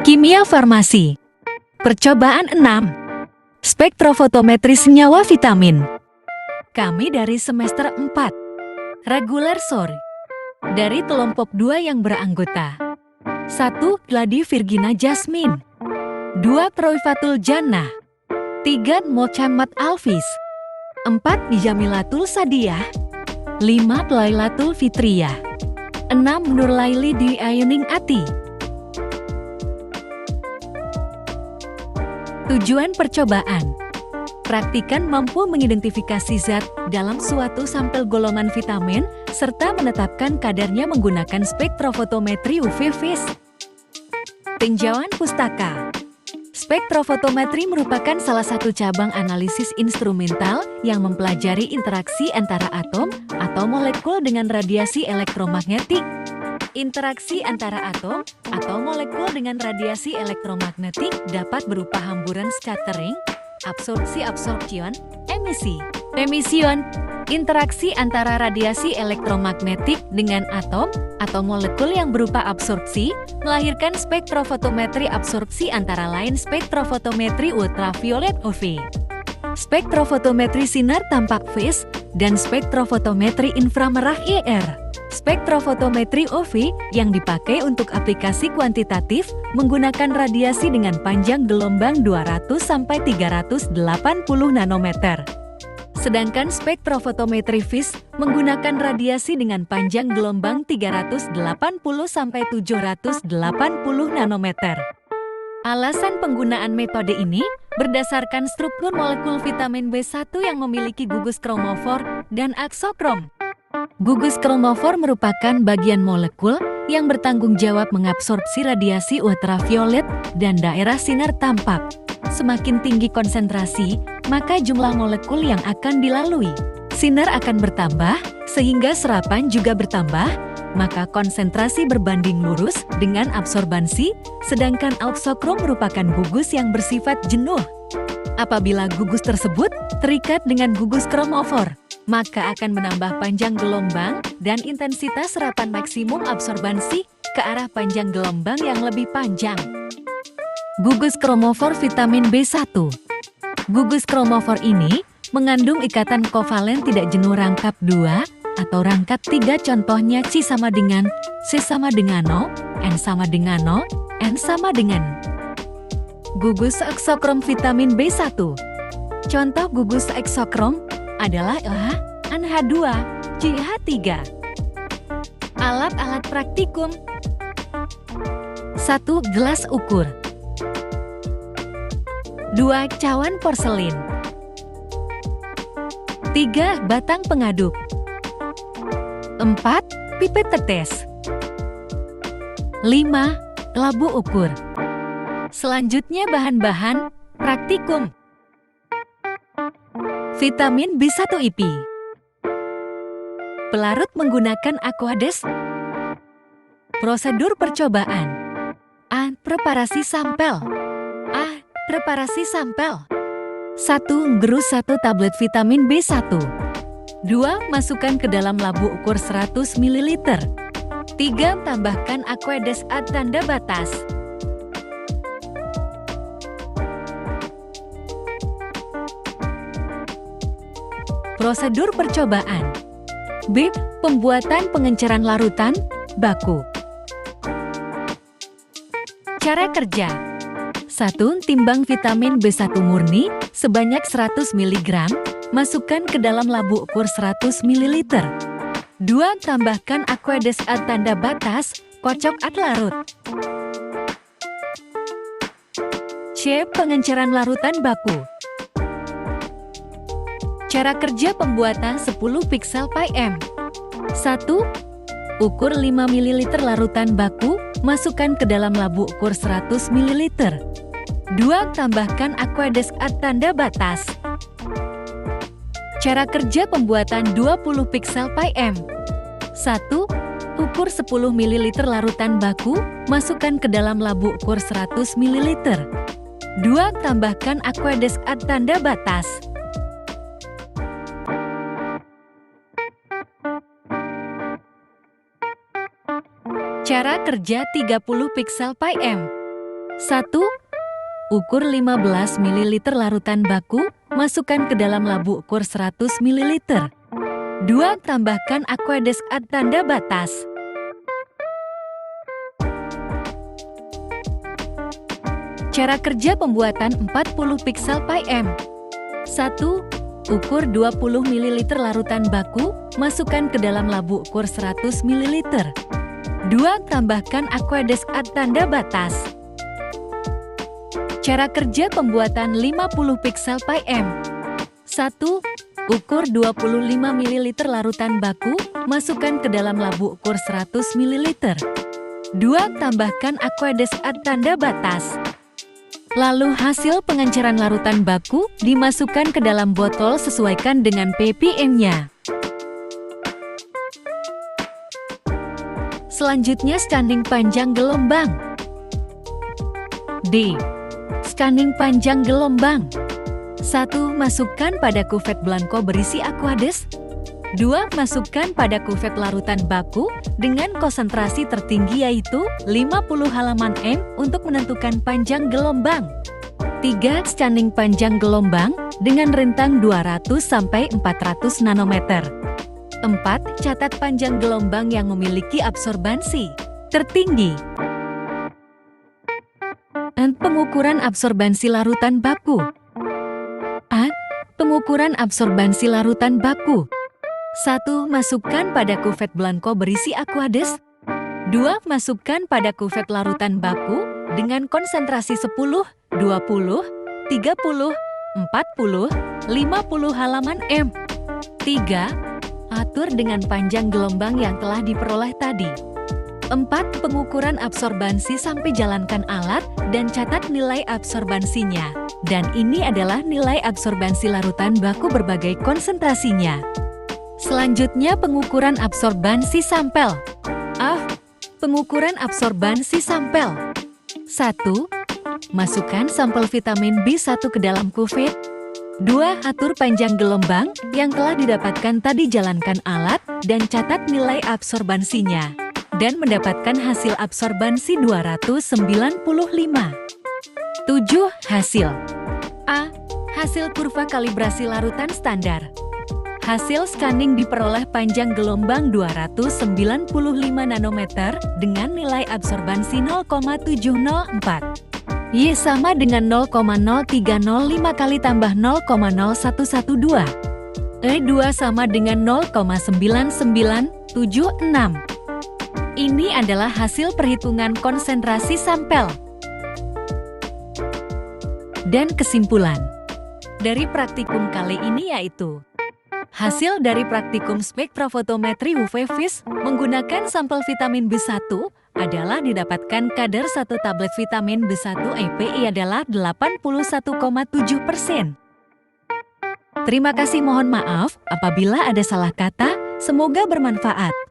Kimia farmasi. Percobaan 6. Spektrofotometri senyawa vitamin. Kami dari semester 4. Regular Sorry. Dari kelompok 2 yang beranggota. 1. Gladi Virginia Jasmine. 2. Troifatul Jannah. 3. Mochammad Alvis. 4. Jamilatul Sadiah. 5. Lailatul Fitriyah. 6. Nurlaili Dwi Ayuning Ati. Tujuan percobaan. Praktikan mampu mengidentifikasi zat dalam suatu sampel golongan vitamin serta menetapkan kadarnya menggunakan spektrofotometri UV-Vis. Tinjauan pustaka. Spektrofotometri merupakan salah satu cabang analisis instrumental yang mempelajari interaksi antara atom atau molekul dengan radiasi elektromagnetik. Interaksi antara atom atau molekul dengan radiasi elektromagnetik dapat berupa hamburan scattering, absorpsi-absorption, emisi, emision. Interaksi antara radiasi elektromagnetik dengan atom atau molekul yang berupa absorpsi melahirkan spektrofotometri absorpsi antara lain spektrofotometri ultraviolet UV, spektrofotometri sinar tampak Vis, dan spektrofotometri inframerah IR. Spektrofotometri UV yang dipakai untuk aplikasi kuantitatif menggunakan radiasi dengan panjang gelombang 200–380 nanometer. Sedangkan spektrofotometri Vis menggunakan radiasi dengan panjang gelombang 380–780 nanometer. Alasan penggunaan metode ini berdasarkan struktur molekul vitamin B1 yang memiliki gugus kromofor dan aksokrom. Gugus kromofor merupakan bagian molekul yang bertanggung jawab mengabsorpsi radiasi ultraviolet dan daerah sinar tampak. Semakin tinggi konsentrasi, maka jumlah molekul yang akan dilalui. Sinar akan bertambah, sehingga serapan juga bertambah, maka konsentrasi berbanding lurus dengan absorbansi, sedangkan aksokrom merupakan gugus yang bersifat jenuh. Apabila gugus tersebut terikat dengan gugus kromofor, maka akan menambah panjang gelombang dan intensitas serapan maksimum absorbansi ke arah panjang gelombang yang lebih panjang. Gugus kromofor vitamin B1. Gugus kromofor ini mengandung ikatan kovalen tidak jenuh rangkap 2 atau rangkap 3, contohnya C sama dengan 0, N sama dengan 0, N sama dengan. Gugus aksokrom vitamin B1. Contoh gugus aksokrom adalah LH, NH2, CH3. Alat-alat praktikum. 1. Gelas ukur. 2. Cawan porselin. 3. Batang pengaduk. 4. Pipet tetes. 5. Labu ukur. Selanjutnya bahan-bahan praktikum. Vitamin B1 IP. Pelarut menggunakan Aquades. Prosedur percobaan. A. Preparasi sampel. A. Preparasi sampel. 1. Gerus 1 tablet vitamin B1. 2. Masukkan ke dalam labu ukur 100 ml. 3. Tambahkan Aquades ad tanda batas. Prosedur percobaan. B. Pembuatan pengenceran larutan, baku. Cara kerja. 1. Timbang vitamin B1 murni sebanyak 100 mg, masukkan ke dalam labu ukur 100 ml. 2. Tambahkan Aquades ad tanda batas, kocok ad larut. C. Pengenceran larutan baku. Cara kerja pembuatan 10 piksel pm. 1. Ukur 5 ml larutan baku, masukkan ke dalam labu ukur 100 ml. 2. Tambahkan Aquades ad tanda batas. Cara kerja pembuatan 20 piksel pm. 1. Ukur 10 ml larutan baku, masukkan ke dalam labu ukur 100 ml. 2. Tambahkan Aquades ad tanda batas. Cara kerja 30 piksel pm. 1. Ukur 15 ml larutan baku, masukkan ke dalam labu ukur 100 ml. 2. Tambahkan Aqueduct tanda batas. Cara kerja pembuatan 40 pixel pie M. 1. Ukur 20 ml larutan baku, masukkan ke dalam labu ukur 100 ml. 2. Tambahkan Aqueduct tanda batas. Cara kerja pembuatan 50 pixel pie M. 1. Ukur 25 ml larutan baku, masukkan ke dalam labu ukur 100 ml. 2. Tambahkan Aqueduct tanda batas. Lalu hasil pengenceran larutan baku dimasukkan ke dalam botol, sesuaikan dengan ppm-nya. Selanjutnya scanning panjang gelombang. D. Scanning panjang gelombang. 1. Masukkan pada kuvet blanko berisi Aqueduct. 2. Masukkan pada kuvet larutan baku dengan konsentrasi tertinggi yaitu 50 halaman M untuk menentukan panjang gelombang. 3. Scanning panjang gelombang dengan rentang 200 sampai 400 nanometer. 4. Catat panjang gelombang yang memiliki absorbansi tertinggi. Pengukuran absorbansi larutan baku. A. Pengukuran absorbansi larutan baku. 1. Masukkan pada kuvet blanko berisi Aqueduct. 2. Masukkan pada kuvet larutan baku dengan konsentrasi 10, 20, 30, 40, 50 halaman M. 3. Atur dengan panjang gelombang yang telah diperoleh tadi. 4. Pengukuran absorbansi sampai jalankan alat dan catat nilai absorbansinya. Dan ini adalah nilai absorbansi larutan baku berbagai konsentrasinya. Selanjutnya pengukuran absorbansi sampel. A. Pengukuran absorbansi sampel. 1. Masukkan sampel vitamin B1 ke dalam kuvet. 2. Atur panjang gelombang yang telah didapatkan tadi, jalankan alat dan catat nilai absorbansinya. Dan mendapatkan hasil absorbansi 295. 7. Hasil. A. Hasil kurva kalibrasi larutan standar. Hasil scanning diperoleh panjang gelombang 295 nanometer dengan nilai absorbansi 0,704. Y sama dengan 0,0305 kali tambah 0,0112. E2 sama dengan 0,9976. Ini adalah hasil perhitungan konsentrasi sampel. Dan kesimpulan dari praktikum kali ini yaitu hasil dari praktikum spektrofotometri UV-Vis menggunakan sampel vitamin B1 adalah didapatkan kadar 1 tablet vitamin B1 EPI adalah 81,7%. Terima kasih, mohon maaf apabila ada salah kata, semoga bermanfaat.